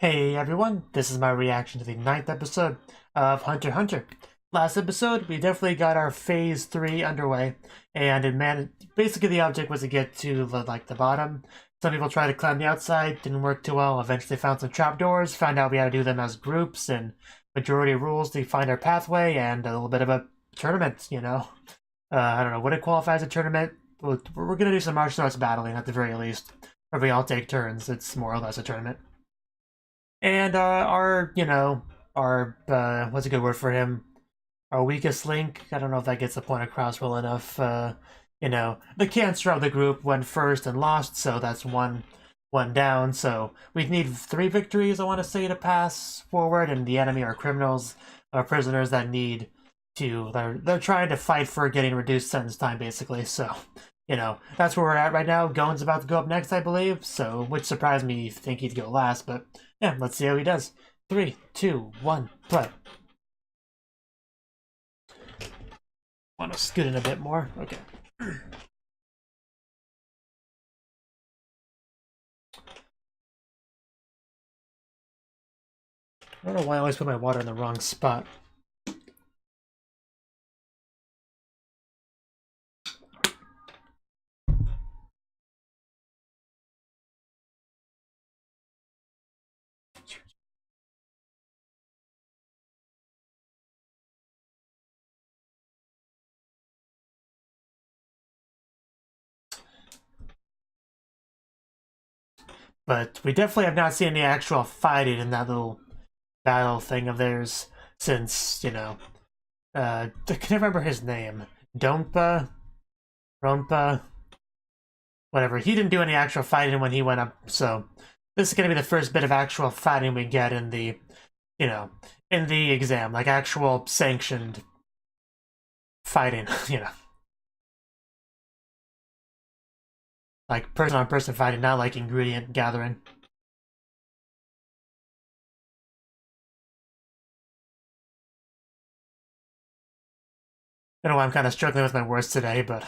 Hey everyone, this is my reaction to the 9th episode of Hunter x Hunter. Last episode, we definitely got our Phase 3 underway, and basically the object was to get to the bottom. Some people tried to climb the outside, didn't work too well, eventually found some trapdoors, found out we had to do them as groups, and majority rules to find our pathway, and a little bit of a tournament, you know? I don't know, would it qualify as a tournament? We're gonna do some martial arts battling at the very least, where we all take turns, it's more or less a tournament. And what's a good word for him? Our weakest link. I don't know if that gets the point across well enough. The cancer of the group went first and lost, so that's one down. So we need 3 victories, I want to say, to pass forward. And the enemy are criminals, are prisoners that need to. They're trying to fight for getting reduced sentence time, basically. So. That's where we're at right now. Gon's about to go up next, I believe, so which surprised me to think he'd go last, but yeah, let's see how he does. 3, 2, 1, play. Want to scoot in a bit more? Okay. I don't know why I always put my water in the wrong spot. But we definitely have not seen any actual fighting in that little battle thing of theirs since, I can't remember his name. Dompa? Rompa? Whatever. He didn't do any actual fighting when he went up, so this is going to be the first bit of actual fighting we get in the, in the exam, like actual sanctioned fighting, Like person-on-person fighting, not like ingredient gathering. I know I'm kind of struggling with my words today, but...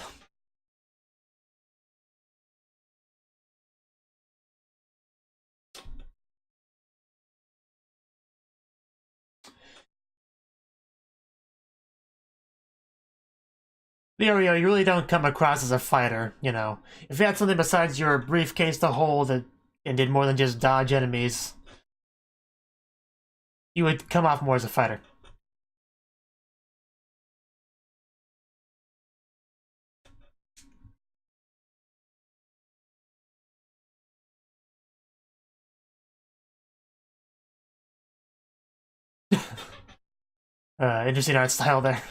Rio, you really don't come across as a fighter, If you had something besides your briefcase to hold and did more than just dodge enemies, you would come off more as a fighter. Interesting art style there.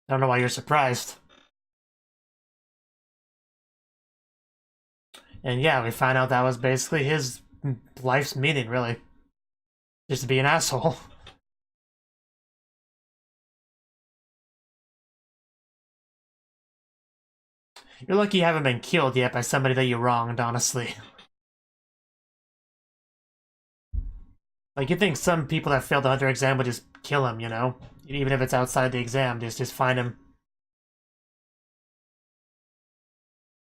I don't know why you're surprised. And yeah, we find out that was basically his life's meaning, really. Just to be an asshole. You're lucky you haven't been killed yet by somebody that you wronged, honestly. Like, you think some people that failed the Hunter exam would just kill him, Even if it's outside the exam, just find him.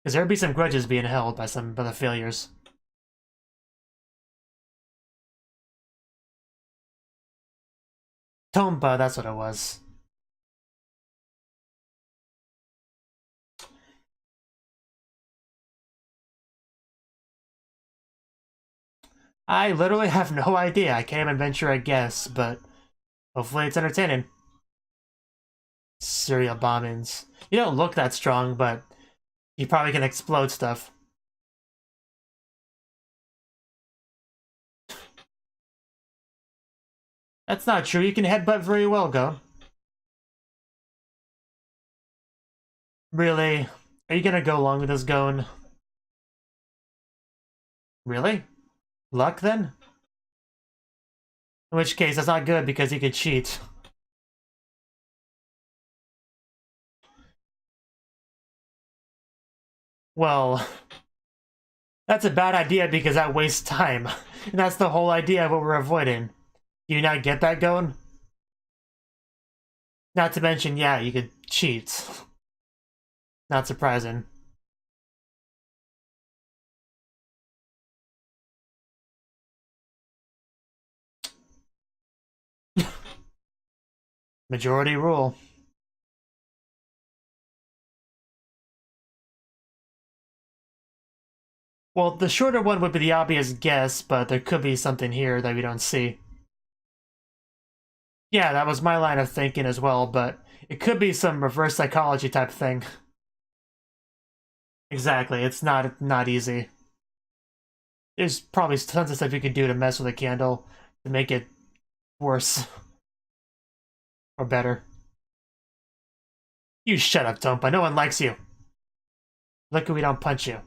Because there'd be some grudges being held by some of the failures. Tomba, that's what it was. I literally have no idea. I can't even venture a guess, but hopefully it's entertaining. Serial bombings. You don't look that strong, but you probably can explode stuff. That's not true. You can headbutt very well, Go. Really? Are you gonna go along with this going? Really? Luck, then? In which case, that's not good because you could cheat. Well, that's a bad idea because that wastes time. And that's the whole idea of what we're avoiding. Do you not get that going? Not to mention, yeah, you could cheat. Not surprising. Majority rule. Well, the shorter one would be the obvious guess, but there could be something here that we don't see. Yeah, that was my line of thinking as well, but it could be some reverse psychology type thing. Exactly, it's not easy. There's probably tons of stuff you can do to mess with a candle to make it worse. Or better. You shut up, Tompa. No one likes you. Lucky we don't punch you.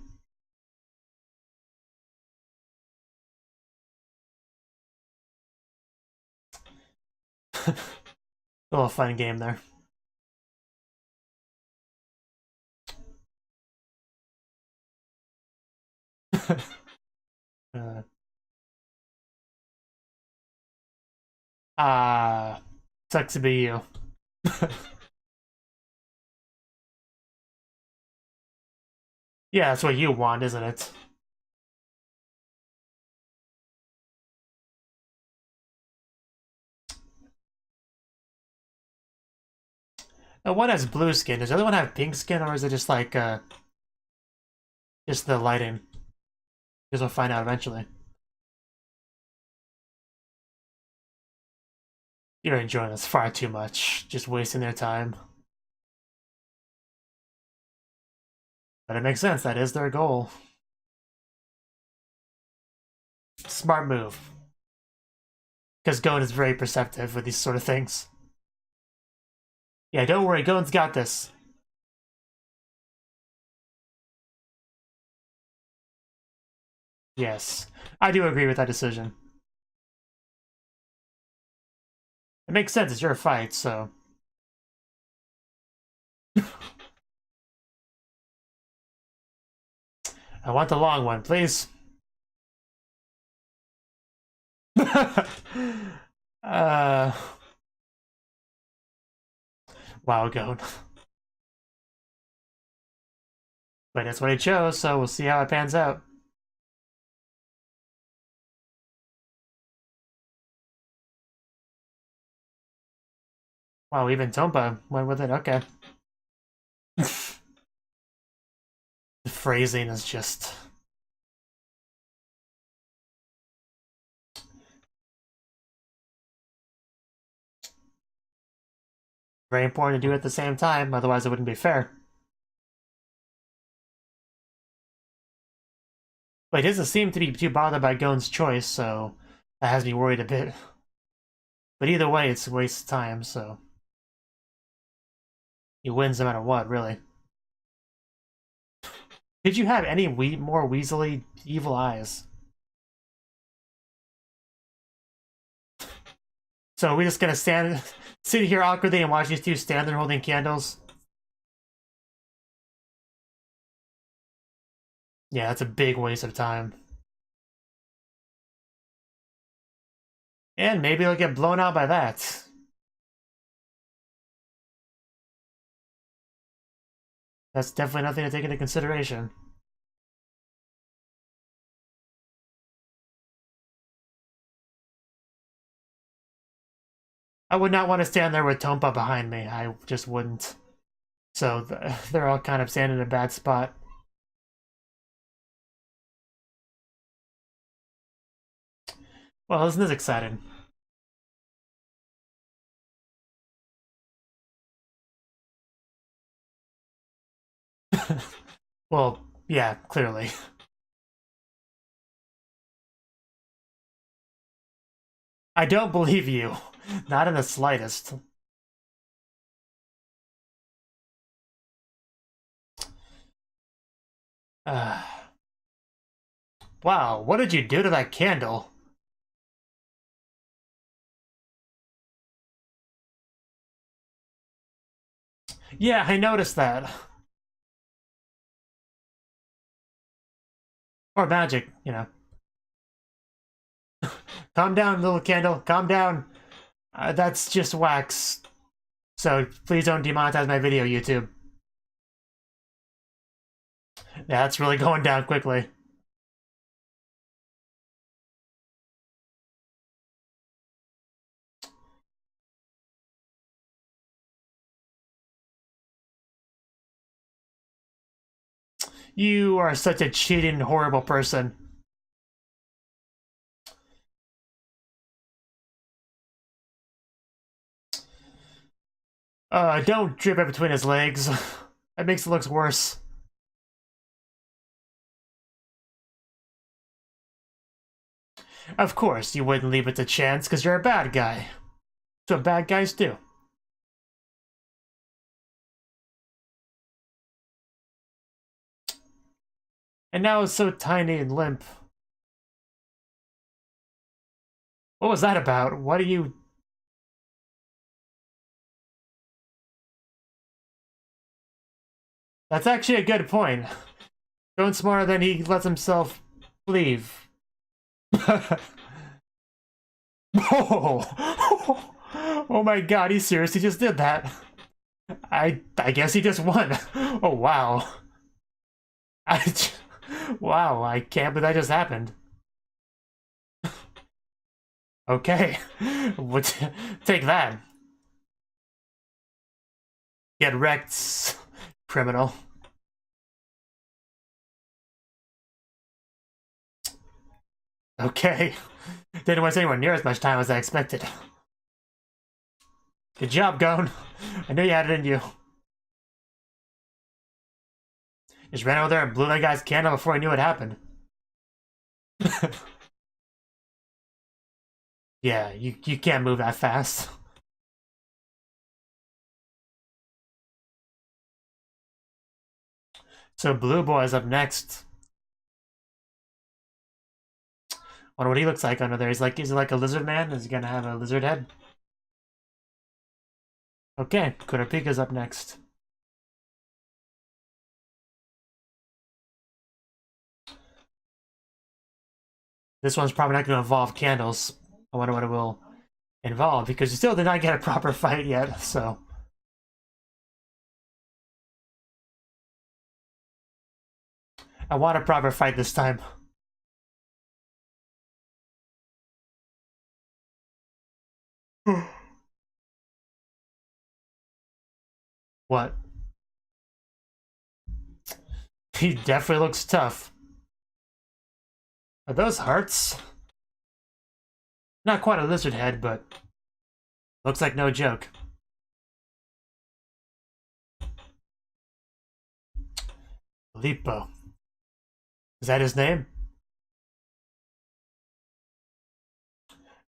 A little fun game there. Sucks to be you. Yeah, that's what you want, isn't it? Now, one has blue skin. Does the other one have pink skin, or is it just like, just the lighting? Because we'll find out eventually. You're enjoying this far too much. Just wasting their time. But it makes sense. That is their goal. Smart move. Because Gon is very perceptive with these sort of things. Yeah, don't worry. Gon's got this. Yes. I do agree with that decision. It makes sense. It's your fight, so... I want the long one, please. Wow, Gon. But that's what he chose, so we'll see how it pans out. Wow, even Tompa went with it. Okay. The phrasing is just... very important to do at the same time, otherwise it wouldn't be fair. But he doesn't seem to be too bothered by Gon's choice, so that has me worried a bit. But either way, it's a waste of time, so... he wins no matter what, really. Did you have any more weaselly evil eyes? So are we just gonna sit here awkwardly and watch these two stand there holding candles? Yeah, that's a big waste of time. And maybe they'll get blown out by that. That's definitely nothing to take into consideration. I would not want to stand there with Tompa behind me. I just wouldn't. So they're all kind of standing in a bad spot. Well, isn't this exciting? Well, yeah, clearly. I don't believe you. Not in the slightest. Wow, what did you do to that candle? Yeah, I noticed that. Or magic, you know. Calm down, little candle. Calm down. That's just wax. So please don't demonetize my video, YouTube. Yeah, that's really going down quickly. You are such a cheating, horrible person. Don't drip it between his legs. That makes it look worse. Of course, you wouldn't leave it to chance, because you're a bad guy. That's what bad guys do. And now it's so tiny and limp. What was that about? What are you... That's actually a good point. Going smarter than he lets himself leave. Oh! Oh my god, he seriously just did that. I guess he just won. Oh wow. Wow, I can't believe that just happened. Okay. Take that. Get wrecked, criminal. Okay. Didn't waste anywhere near as much time as I expected. Good job, Gon. I knew you had it in you. Just ran over there and blew that guy's candle before I knew what happened. Yeah, you can't move that fast. So Blue Boy's up next. Wonder what he looks like under there. Is he like a lizard man? Is he gonna have a lizard head? Okay, Kurapika's up next. This one's probably not gonna involve candles. I wonder what it will involve, because you still did not get a proper fight yet, so. I want a proper fight this time. What? He definitely looks tough. Are those hearts? Not quite a lizard head, but looks like no joke. Lipo. Is that his name?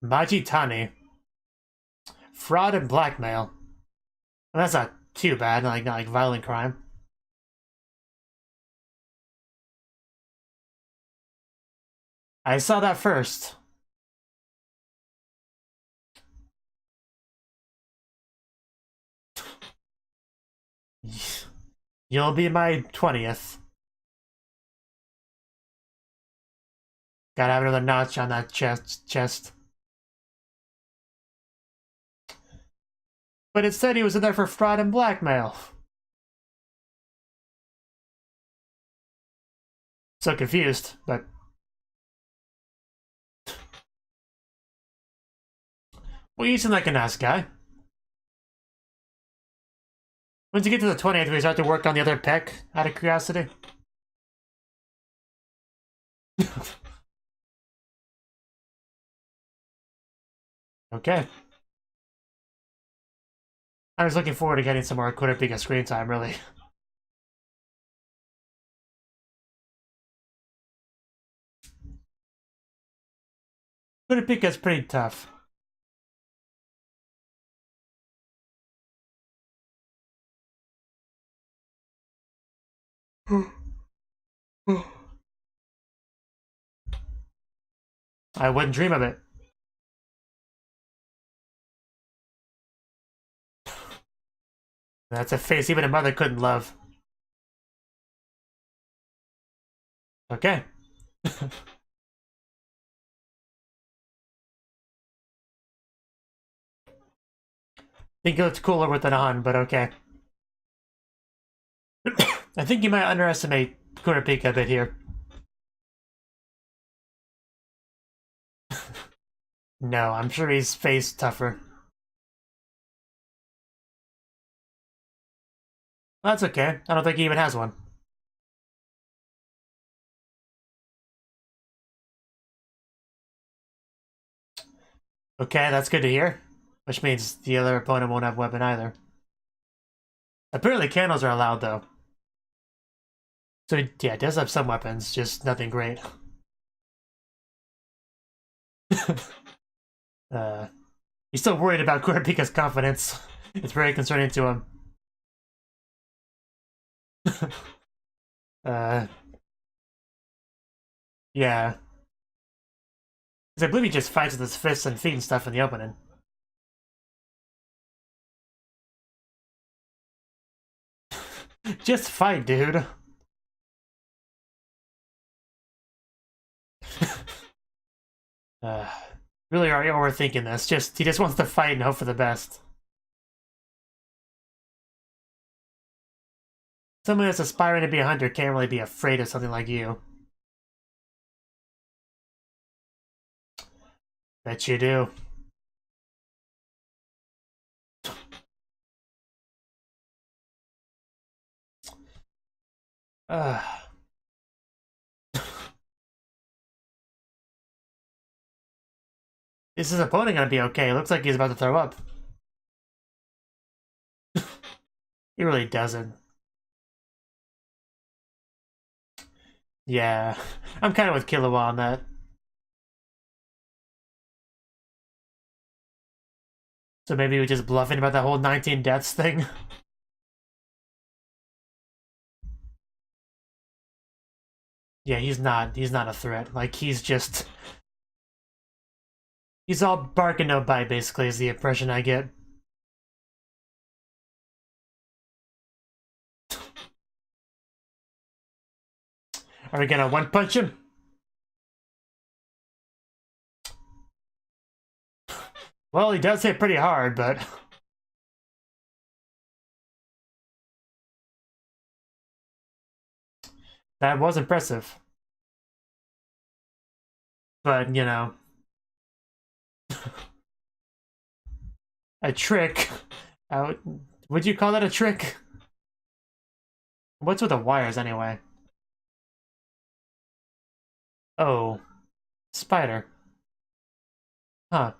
Majitani. Fraud and blackmail. Well, that's not too bad, not like violent crime. I saw that first. You'll be my 20th. Gotta have another notch on that chest. But it said he was in there for fraud and blackmail. So confused, but... Well, you seem like a nice guy. Once you get to the 20th, we start to work on the other peck, out of curiosity. Okay. I was looking forward to getting some more Kurapika screen time, really. Kurapika's pretty tough. I wouldn't dream of it. That's a face even a mother couldn't love. Okay. Think it looks cooler with it on, but okay. I think you might underestimate Kurapika a bit here. No, I'm sure he's face tougher. That's okay. I don't think he even has one. Okay, that's good to hear. Which means the other opponent won't have weapon either. Apparently candles are allowed though. So yeah, it does have some weapons, just nothing great. He's still worried about Kurapika's confidence. It's very concerning to him. Yeah. Because I believe he just fights with his fists and feet and stuff in the opening. Just fight, dude. Really are you overthinking this? He just wants to fight and hope for the best. Someone that's aspiring to be a hunter can't really be afraid of something like you. Bet you do. Is his opponent gonna be okay? It looks like he's about to throw up. He really doesn't. Yeah, I'm kind of with Killua on that. So maybe we're just bluffing about that whole 19 deaths thing. Yeah, he's not a threat. Like, he's all bark and no bite, basically, is the impression I get. Are we gonna one-punch him? Well, he does hit pretty hard, but... that was impressive. But, you know... a trick? Would you call that a trick? What's with the wires, anyway? Oh. Spider. Huh.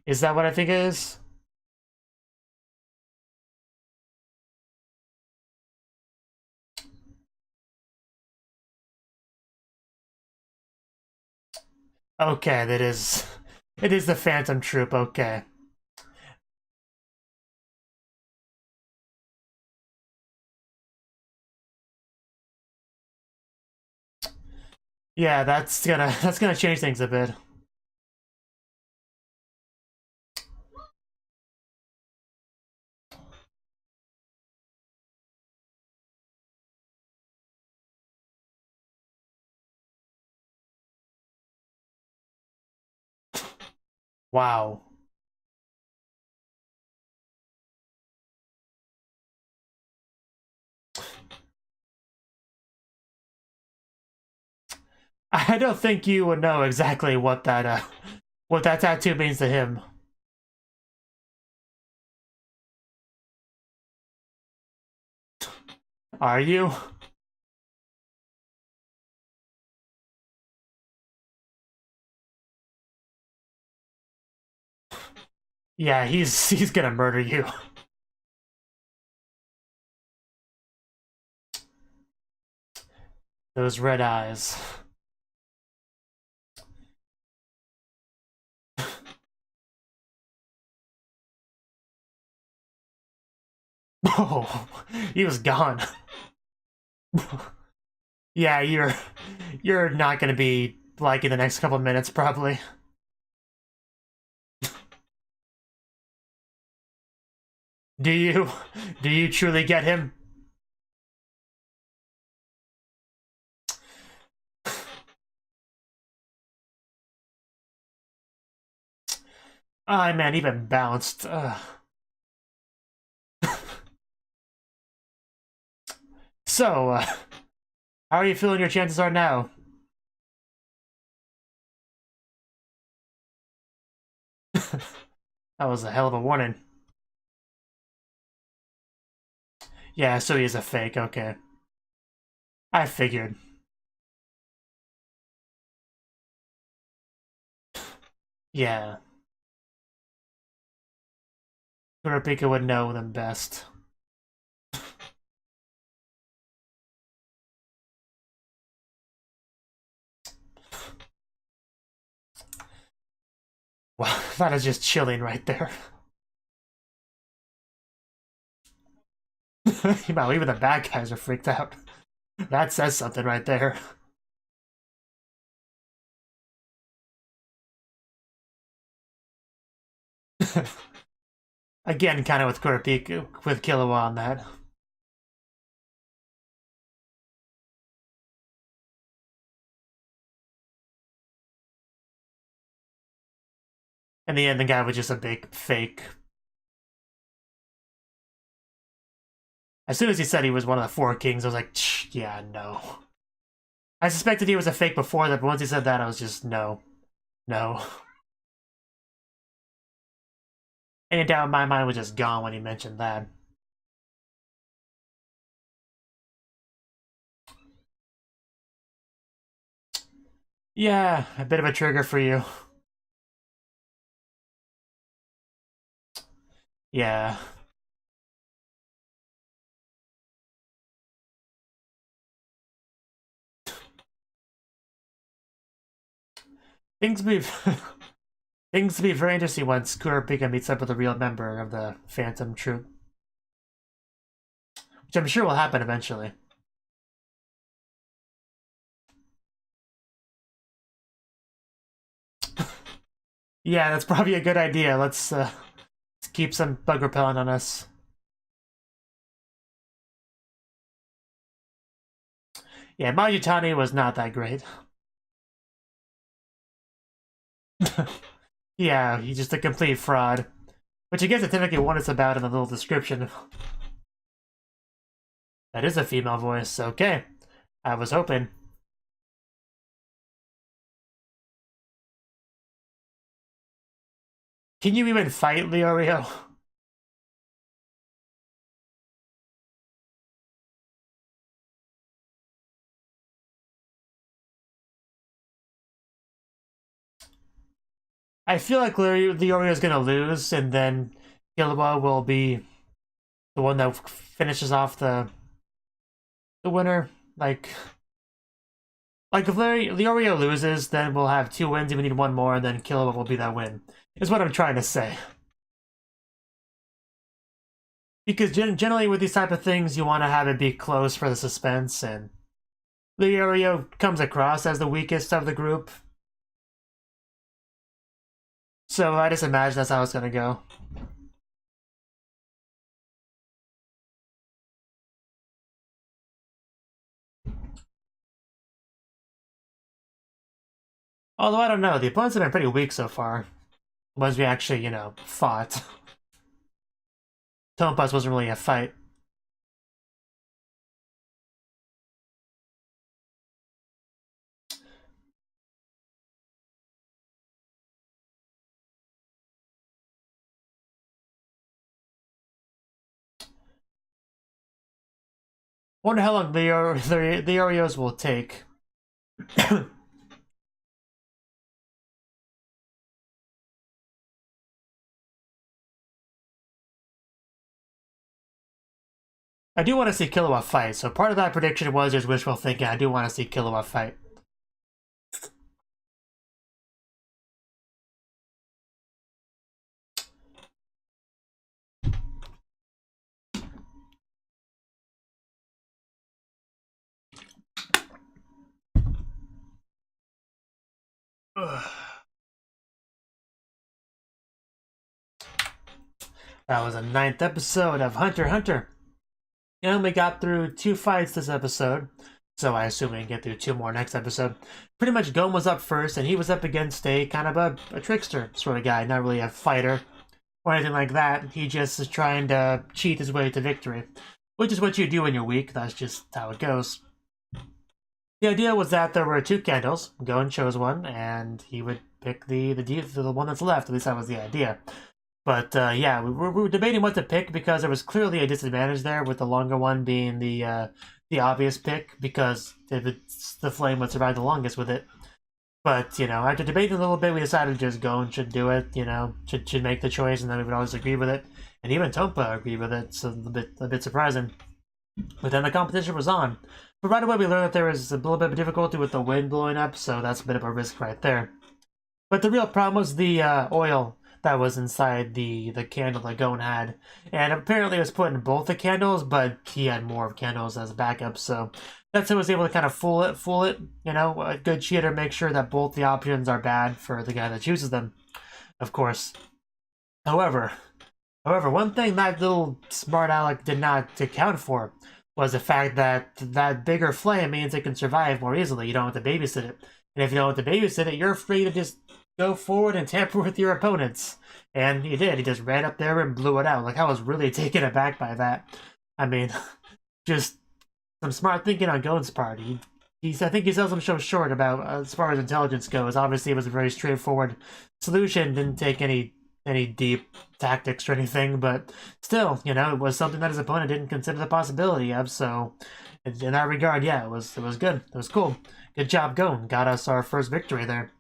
Is that what I think it is? Okay, that is... it is the Phantom Troop, okay. Yeah, that's gonna change things a bit. Wow. I don't think you would know exactly what that tattoo means to him. Are you? Yeah, he's gonna murder you. Those red eyes. Oh, he was gone. Yeah, you're not gonna be liking the next couple minutes, probably. Do you? Do you truly get him? Oh man, even bounced. So, how are you feeling your chances are now? That was a hell of a warning. Yeah, so he's a fake, okay. I figured. Yeah. Kurapika would know them best. Wow, that is just chilling right there. Wow, even the bad guys are freaked out. That says something right there. Again, kind of with Kurapika, with Killua on that. In the end, the guy was just a big fake. As soon as he said he was one of the four kings, I was like, yeah, no. I suspected he was a fake before that, but once he said that, I was just, no. No. Any doubt in my mind was just gone when he mentioned that. Yeah, a bit of a trigger for you. Yeah. Things be things to be very interesting once Kurapika meets up with a real member of the Phantom Troop. Which I'm sure will happen eventually. Yeah, that's probably a good idea. Let's keep some bug repellent on us. Yeah, Majitani was not that great. Yeah, he's just a complete fraud. Which I guess I technically what it's about in the little description. That is a female voice, okay. I was hoping. Can you even fight Leorio? I feel like Leorio is gonna lose, and then Killua will be the one that finishes off the winner. Like if Leorio loses, then we'll have 2 wins and we need 1 more, and then Killua will be that win. Is what I'm trying to say. Because generally with these type of things, you want to have it be close for the suspense, and Leorio comes across as the weakest of the group. So I just imagine that's how it's gonna go. Although I don't know, the opponents have been pretty weak so far. Ones we actually, you know, fought. Tompas wasn't really a fight. Wonder how long the Oreos will take. I do want to see Killua fight, so part of that prediction was just wishful thinking. I do want to see Killua fight. That was the 9th episode of Hunter x Hunter. I only got through 2 fights this episode, so I assume we can get through 2 more next episode. Pretty much Gon was up first, and he was up against a kind of a trickster sort of guy, not really a fighter or anything like that. He just is trying to cheat his way to victory, which is what you do when you're weak. That's just how it goes. The idea was that there were 2 candles. Gon chose one, and he would pick the one that's left. At least that was the idea. But yeah, we were debating what to pick because there was clearly a disadvantage there, with the longer one being the obvious pick, because the flame would survive the longest with it. But, you know, after debating a little bit, we decided to just go and should do it, you know, should make the choice, and then we would always agree with it. And even Tompa agreed with it, so a bit surprising. But then the competition was on. But right away we learned that there was a little bit of difficulty with the wind blowing up, so that's a bit of a risk right there. But the real problem was the oil that was inside the candle that Gon had. And apparently it was put in both the candles, but he had more candles as a backup, so that's how he was able to kind of fool it, you know, a good cheater, make sure that both the options are bad for the guy that chooses them, of course. However, one thing that little smart aleck did not account for was the fact that that bigger flame means it can survive more easily. You don't have to babysit it. And if you don't have to babysit it, you're free to just go forward and tamper with your opponents. And he did. He just ran up there and blew it out. Like, I was really taken aback by that. I mean, just some smart thinking on Gon's part. I think he sells himself short about as far as intelligence goes. Obviously, it was a very straightforward solution. Didn't take any deep tactics or anything, but still, you know, it was something that his opponent didn't consider the possibility of. So, in that regard, yeah, it was good. It was cool. Good job, Gon. Got us our first victory there.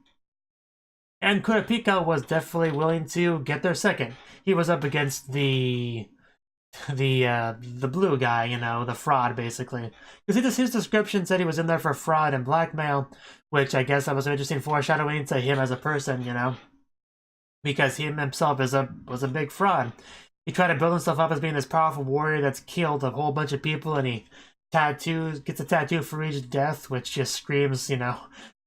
And Kurapika was definitely willing to get their second. He was up against the blue guy, you know, the fraud, basically. Because his description said he was in there for fraud and blackmail, which I guess that was an interesting foreshadowing to him as a person, you know, because he himself was a big fraud. He tried to build himself up as being this powerful warrior that's killed a whole bunch of people, and he gets a tattoo for each death, which just screams, you know,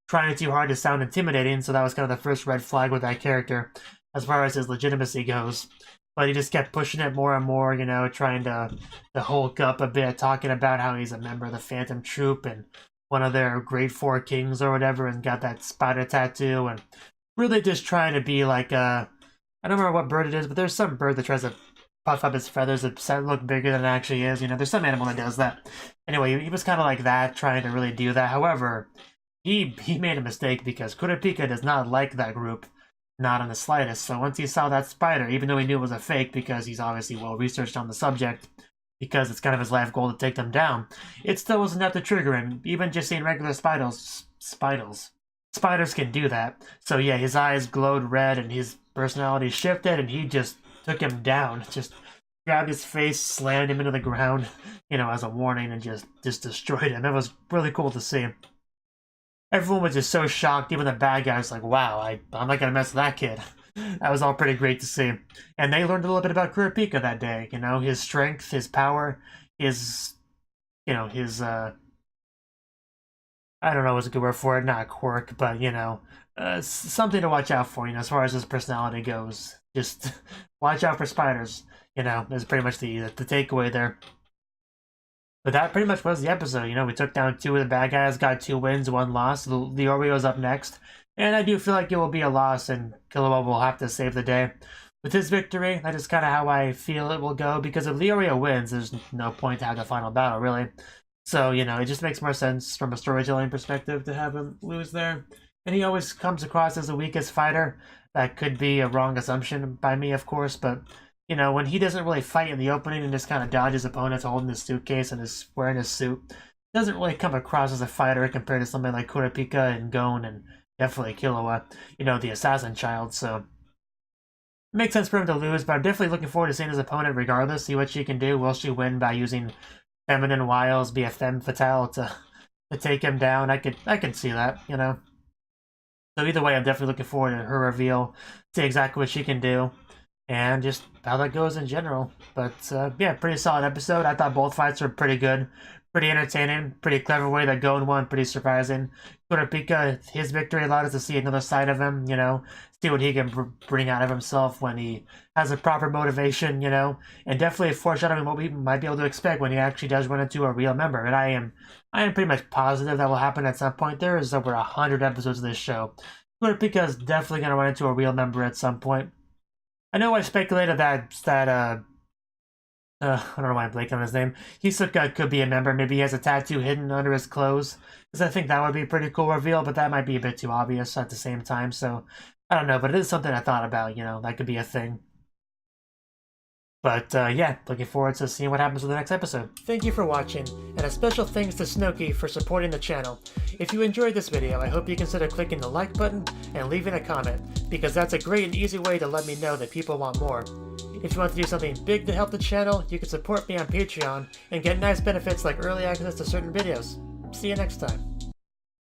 trying too hard to sound intimidating. So that was kind of the first red flag with that character as far as his legitimacy goes. But he just kept pushing it more and more, you know, trying to hulk up a bit, talking about how he's a member of the Phantom Troop and one of their Great Four Kings or whatever, and got that spider tattoo, and really just trying to be like I don't remember what bird it is, but there's some bird that tries to puff up his feathers that look bigger than it actually is. You know, there's some animal that does that. Anyway, he was kind of like that, trying to really do that. However, he made a mistake, because Kurapika does not like that group. Not in the slightest. So once he saw that spider, even though he knew it was a fake, because he's obviously well researched on the subject, because it's kind of his life goal to take them down, it still wasn't enough to trigger him. Even just seeing regular spiders can do that. So yeah, his eyes glowed red and his personality shifted, and he just took him down. Just grabbed his face, slammed him into the ground, you know, as a warning, and just destroyed him. It was really cool to see. Everyone was just so shocked, even the bad guys, like, wow, I'm not gonna mess with that kid. That was all pretty great to see. And they learned a little bit about Kurapika that day, you know, his strength, his power, his, you know, his, I don't know what's a good word for it, not quirk, but, you know, something to watch out for, you know, as far as his personality goes. Just watch out for spiders, you know, is pretty much the takeaway there. But that pretty much was the episode. You know, we took down 2 of the bad guys, got 2 wins, 1 loss. The Oreo's up next. And I do feel like it will be a loss, and Killua will have to save the day. With his victory, that is kind of how I feel it will go, because if Leorio wins, there's no point to have the final battle, really. So, you know, it just makes more sense from a storytelling perspective to have him lose there. And he always comes across as the weakest fighter. That could be a wrong assumption by me, of course, but you know, when he doesn't really fight in the opening and just kind of dodges opponents holding his suitcase and is wearing his suit, doesn't really come across as a fighter compared to somebody like Kurapika and Gon and definitely Killua, you know, the assassin child. So it makes sense for him to lose, but I'm definitely looking forward to seeing his opponent regardless, see what she can do. Will she win by using feminine wiles, be a femme fatale to take him down? I can see that, you know. So either way, I'm definitely looking forward to her reveal, see exactly what she can do, and just how that goes in general. But yeah, pretty solid episode. I thought both fights were pretty good, pretty entertaining, pretty clever way that Gon won, pretty surprising. Kurapika, his victory allowed us to see another side of him, you know, see what he can bring out of himself when he has a proper motivation, you know, and definitely foreshadowing what we might be able to expect when he actually does run into a real member. And I am pretty much positive that will happen at some point. There is over 100 episodes of this show. Kurapika is definitely going to run into a real member at some point. I know I speculated that I don't know why I'm blanking on his name. Hisoka could be a member. Maybe he has a tattoo hidden under his clothes, because I think that would be a pretty cool reveal, but that might be a bit too obvious at the same time. So I don't know, but it is something I thought about, you know, that could be a thing. But yeah, looking forward to seeing what happens with the next episode. Thank you for watching, and a special thanks to Cnouki for supporting the channel. If you enjoyed this video, I hope you consider clicking the like button and leaving a comment, because that's a great and easy way to let me know that people want more. If you want to do something big to help the channel, you can support me on Patreon and get nice benefits like early access to certain videos. See you next time.